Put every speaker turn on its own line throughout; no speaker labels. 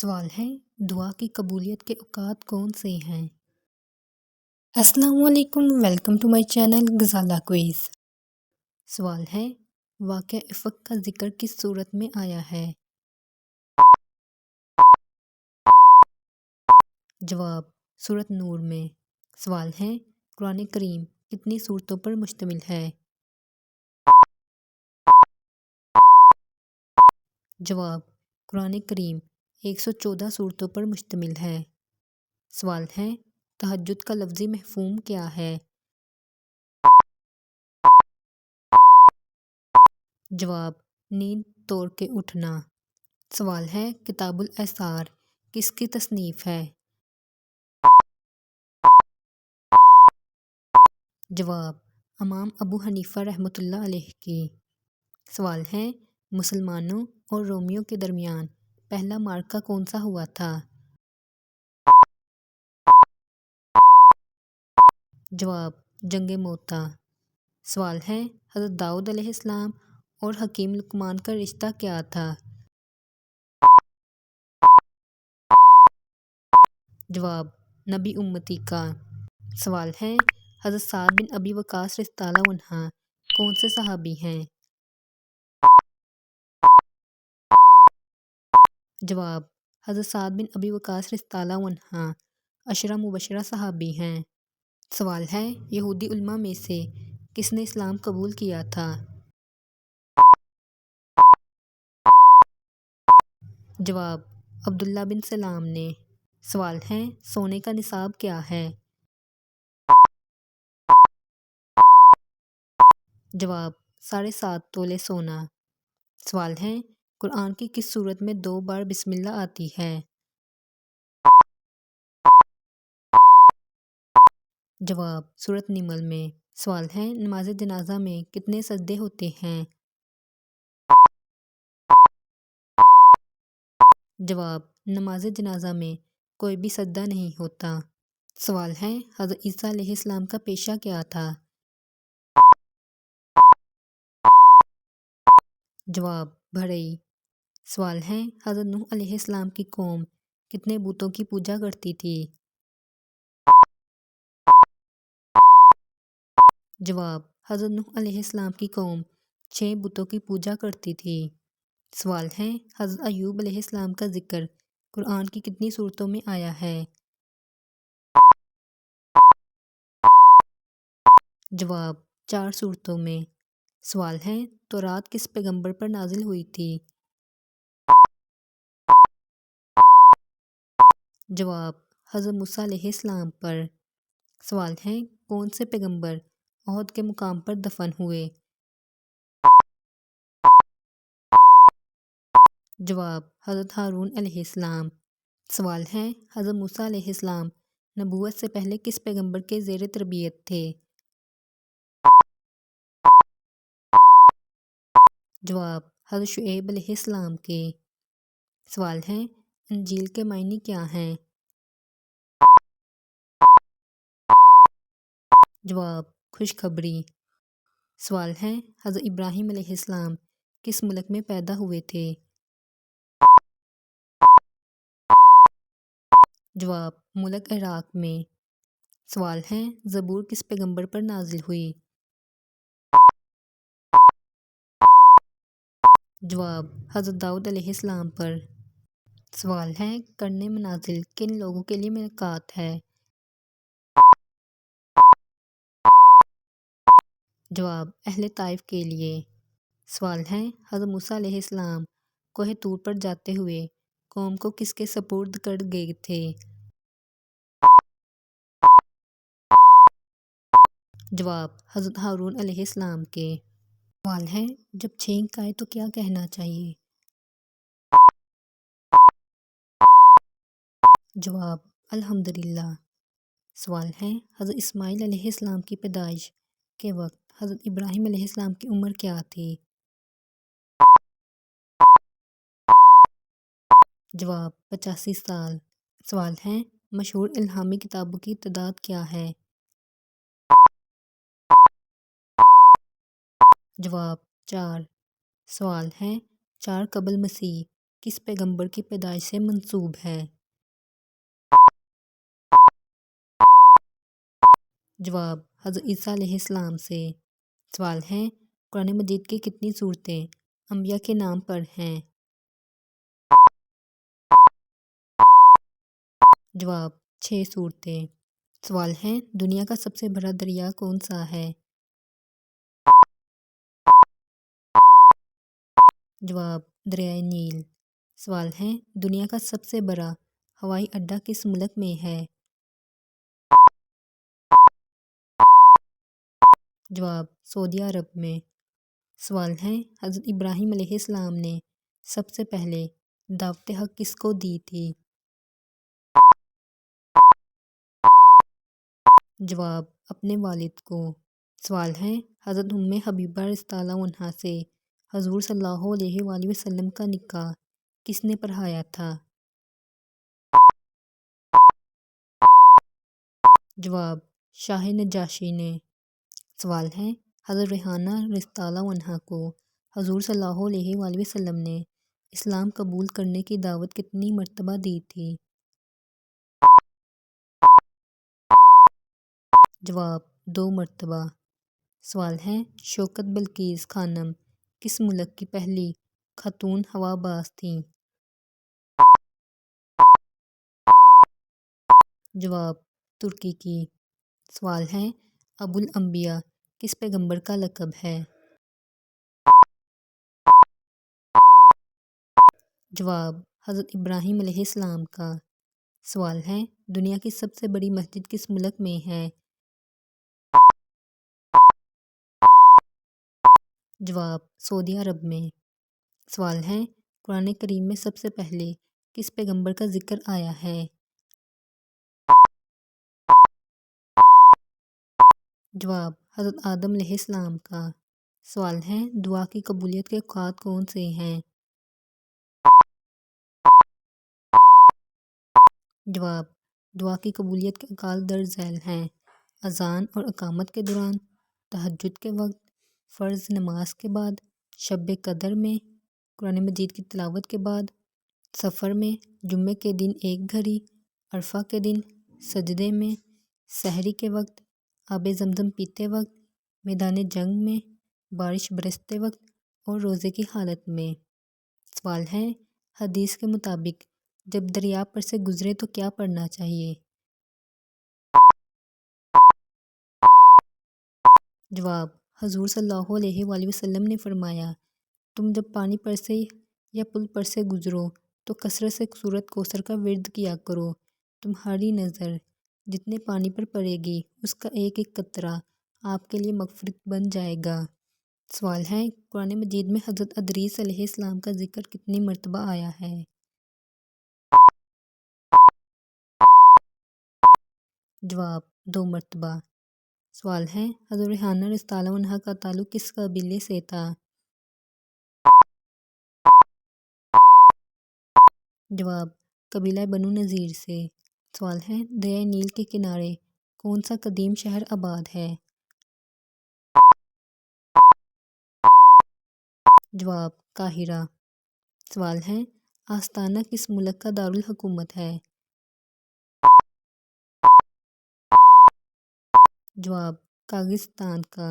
سوال ہے: دعا کی قبولیت کے اوقات کون سے ہیں؟ السلام علیکم، welcome to my channel Ghazala quiz. سوال ہے: واقعہ افق کا ذکر کس سورت میں آیا ہے؟ جواب: سورت نور میں۔ سوال ہے: قرآن کریم کتنی سورتوں پر مشتمل ہے؟ جواب: قرآن کریم 114 سورتوں پر مشتمل ہے۔ سوال ہے: تہجد کا لفظی مفہوم کیا ہے؟ جواب: نیند توڑ کے اٹھنا۔ سوال ہے: کتاب الاعصار کس کی تصنیف ہے؟ جواب: امام ابو حنیفہ رحمۃ اللہ علیہ کی۔ سوال ہے: مسلمانوں اور رومیوں کے درمیان پہلا معرکہ کون سا ہوا تھا؟ جواب: جنگ موتا۔ سوال ہے: حضرت داؤد علیہ السلام اور حکیم لقمان کا رشتہ کیا تھا؟ جواب: نبی امتی کا۔ سوال ہے: حضرت سعد بن ابی وقاص رضی اللہ عنہ کون سے صحابی ہیں؟ جواب: حضرت سعد بن ابی وقاص رضی اللہ عنہ عشرہ مبشرہ صحابی ہیں۔ سوال ہے: یہودی علماء میں سے کس نے اسلام قبول کیا تھا؟ جواب: عبداللہ بن سلام نے۔ سوال ہے: سونے کا نصاب کیا ہے؟ جواب: 7.5 تولے سونا۔ سوال ہے: قرآن کی کس سورت میں 2 بار بسم اللہ آتی ہے؟ جواب: سورت نمل میں۔ سوال ہے: نماز جنازہ میں کتنے سجدے ہوتے ہیں؟ جواب: نماز جنازہ میں کوئی بھی سجدہ نہیں ہوتا۔ سوال ہے: حضرت عیسیٰ علیہ السلام کا پیشہ کیا تھا؟ جواب: بھرئی۔ سوال ہے: حضرت نوح علیہ السلام کی قوم کتنے بتوں کی پوجا کرتی تھی؟ جواب: حضرت نوح علیہ السلام کی قوم 6 بتوں کی پوجا کرتی تھی۔ سوال ہے: حضرت ایوب علیہ السلام کا ذکر قرآن کی کتنی سورتوں میں آیا ہے؟ جواب: 4 سورتوں میں۔ سوال ہے: تورات کس پیغمبر پر نازل ہوئی تھی؟ جواب: حضرت موسیٰ علیہ السلام پر۔ سوال ہے: کون سے پیغمبر احد کے مقام پر دفن ہوئے؟ جواب: حضرت ہارون علیہ السلام۔ سوال ہے: حضرت موسیٰ علیہ السلام نبوت سے پہلے کس پیغمبر کے زیر تربیت تھے؟ جواب: حضرت شعیب علیہ السلام کے۔ سوال ہے: انجیل کے معنی کیا ہیں؟ جواب: خوشخبری۔ سوال ہے: حضرت ابراہیم علیہ السلام کس ملک میں پیدا ہوئے تھے؟ جواب: ملک عراق میں۔ سوال ہے: زبور کس پیغمبر پر نازل ہوئی؟ جواب: حضرت داؤد علیہ السلام پر۔ سوال ہے: قرن منازل کن لوگوں کے لیے میقات ہے؟ جواب: اہل طائف کے لیے۔ سوال ہے: حضرت موسیٰ علیہ السلام کوہ طور پر جاتے ہوئے قوم کو کس کے سپرد کر گئے تھے؟ جواب: حضرت ہارون علیہ السلام کے۔ سوال ہے: جب چھینک آئے تو کیا کہنا چاہیے؟ جواب: الحمدللہ۔ سوال ہے: حضرت اسماعیل علیہ السلام کی پیدائش کے وقت حضرت ابراہیم علیہ السلام کی عمر کیا تھی؟ جواب: 85 سال۔ سوال ہے: مشہور الہامی کتابوں کی تعداد کیا ہے؟ جواب: 4۔ سوال ہے: 4 قبل مسیح کس پیغمبر کی پیدائش سے منسوب ہے؟ جواب حضرت عیسیٰ علیہ السلام سے۔ سوال ہے قرآن مجید کی کتنی صورتیں انبیاء کے نام پر ہیں؟ جواب 6 صورتیں۔ سوال ہے دنیا کا سب سے بڑا دریا کون سا ہے؟ جواب دریائے نیل۔ سوال ہے دنیا کا سب سے بڑا ہوائی اڈہ کس ملک میں ہے؟ جواب سعودی عرب میں۔ سوال ہے حضرت ابراہیم علیہ السلام نے سب سے پہلے دعوت حق کس کو دی تھی؟ جواب اپنے والد کو۔ سوال ہے حضرت ام حبیبہ رضی اللہ عنہا سے حضور صلی اللہ علیہ وآلہ وسلم کا نکاح کس نے پڑھایا تھا؟ جواب شاہ نجاشی نے۔ سوال ہے حضرت ریحانہ رضی اللہ عنہا کو حضور صلی اللہ علیہ وآلہ وسلم نے اسلام قبول کرنے کی دعوت کتنی مرتبہ دی تھی؟ جواب 2 مرتبہ۔ سوال ہے شوکت بلقیس خانم کس ملک کی پہلی خاتون ہوا باز تھیں؟ جواب ترکی کی۔ سوال ہے ابو الانبیاء کس پیغمبر کا لقب ہے؟ جواب حضرت ابراہیم علیہ السلام کا۔ سوال ہے دنیا کی سب سے بڑی مسجد کس ملک میں ہے؟ جواب سعودی عرب میں۔ سوال ہے قرآن کریم میں سب سے پہلے کس پیغمبر کا ذکر آیا ہے؟ جواب حضرت آدم علیہ السلام کا۔ سوال ہے دعا کی قبولیت کے اوقات کون سے ہیں؟ جواب دعا کی قبولیت کے اوقات درج ذیل ہیں: اذان اور اقامت کے دوران، تہجد کے وقت، فرض نماز کے بعد، شب قدر میں، قرآن مجید کی تلاوت کے بعد، سفر میں، جمعے کے دن 1 گھڑی، عرفہ کے دن، سجدے میں، سحری کے وقت، آب زمزم پیتے وقت، میدان جنگ میں، بارش برستے وقت اور روزے کی حالت میں۔ سوال ہے حدیث کے مطابق جب دریا پر سے گزرے تو کیا پڑھنا چاہیے؟ جواب حضور صلی اللہ علیہ وآلہ وسلم نے فرمایا تم جب پانی پر سے یا پل پر سے گزرو تو کثرت سے سورۃ کوثر کا ورد کیا کرو، تمہاری نظر جتنے پانی پر پڑے گی اس کا ایک ایک قطرہ آپ کے لیے مغفرت بن جائے گا۔ سوال ہے قرآن مجید میں حضرت ادریس علیہ السلام کا ذکر کتنی مرتبہ آیا ہے؟ جواب 2 مرتبہ۔ سوال ہے حضرت ریحانہ رضی اللہ عنہا کا تعلق کس قبیلے سے تھا؟ جواب قبیلہ بنو نذیر سے۔ سوال ہے دریائے نیل کے کنارے کون سا قدیم شہر آباد ہے؟ جواب قاہرہ۔ سوال ہے آستانہ کس ملک کا دارالحکومت ہے؟ جواب کاغستان کا۔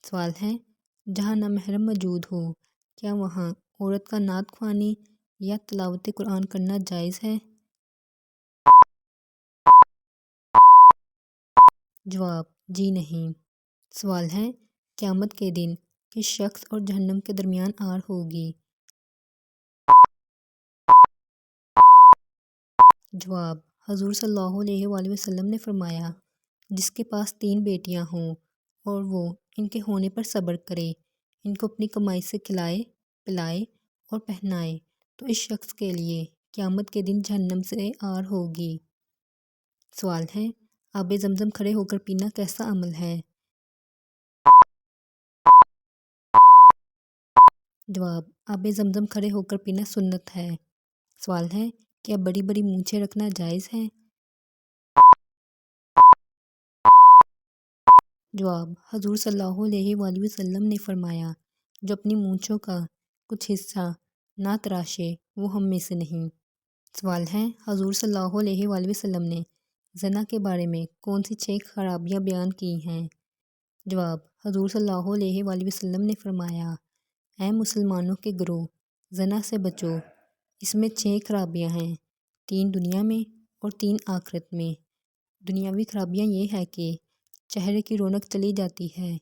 سوال ہے جہاں نامحرم موجود ہو کیا وہاں عورت کا نعت خوانی یا تلاوت قرآن کرنا جائز ہے؟ جواب جی نہیں۔ سوال ہے قیامت کے دن کس شخص اور جہنم کے درمیان آڑ ہوگی؟ جواب حضور صلی اللہ علیہ وآلہ وسلم نے فرمایا جس کے پاس 3 بیٹیاں ہوں اور وہ ان کے ہونے پر صبر کرے، ان کو اپنی کمائی سے کھلائے پلائے اور پہنائے تو اس شخص کے لیے قیامت کے دن جہنم سے آڑ ہوگی۔ سوال ہے آب زمزم کھڑے ہو کر پینا کیسا عمل ہے؟ جواب آب زمزم کھڑے ہو کر پینا سنت ہے۔ سوال ہے کیا بڑی بڑی مونچھیں رکھنا جائز ہے؟ جواب حضور صلی اللہ علیہ وآلہ وسلم نے فرمایا جو اپنی مونچھوں کا کچھ حصہ نہ تراشے وہ ہم میں سے نہیں۔ سوال ہے، حضور صلی اللہ علیہ وآلہ وسلم نے زنا کے بارے میں کون سی 6 خرابیاں بیان کی ہیں؟ جواب، حضور صلی اللہ علیہ وآلہ وسلم نے فرمایا، اے مسلمانوں کے گروہ، زنا سے بچو، اس میں 6 خرابیاں ہیں، 3 دنیا میں اور 3 آخرت میں۔ دنیاوی خرابیاں یہ ہے کہ چہرے کی رونق چلی جاتی ہے،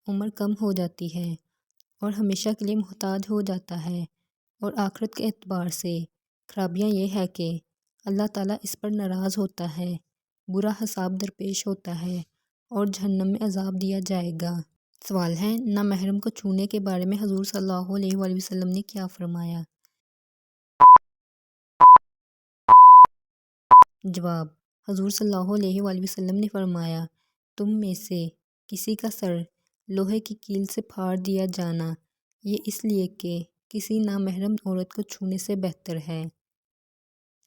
عمر کم ہو جاتی ہے اور ہمیشہ کے لیے محتاج ہو جاتا ہے، اور آخرت کے اعتبار سے خرابیاں یہ ہے کہ اللہ تعالیٰ اس پر ناراض ہوتا ہے، برا حساب درپیش ہوتا ہے اور جہنم میں عذاب دیا جائے گا۔ سوال ہے، نامحرم کو چھونے کے بارے میں حضور صلی اللہ علیہ وآلہ وسلم نے کیا فرمایا؟ جواب، حضور صلی اللہ علیہ وآلہ وسلم نے فرمایا، تم میں سے کسی کا سر لوہے کی کیل سے پھاڑ دیا جانا یہ اس لیے کہ کسی نامحرم عورت کو چھونے سے بہتر ہے۔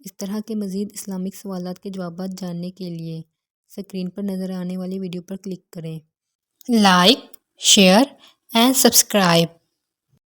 اس طرح کے مزید اسلامک سوالات کے جوابات جاننے کے لیے سکرین پر نظر آنے والی ویڈیو پر کلک کریں۔ Like, share and subscribe.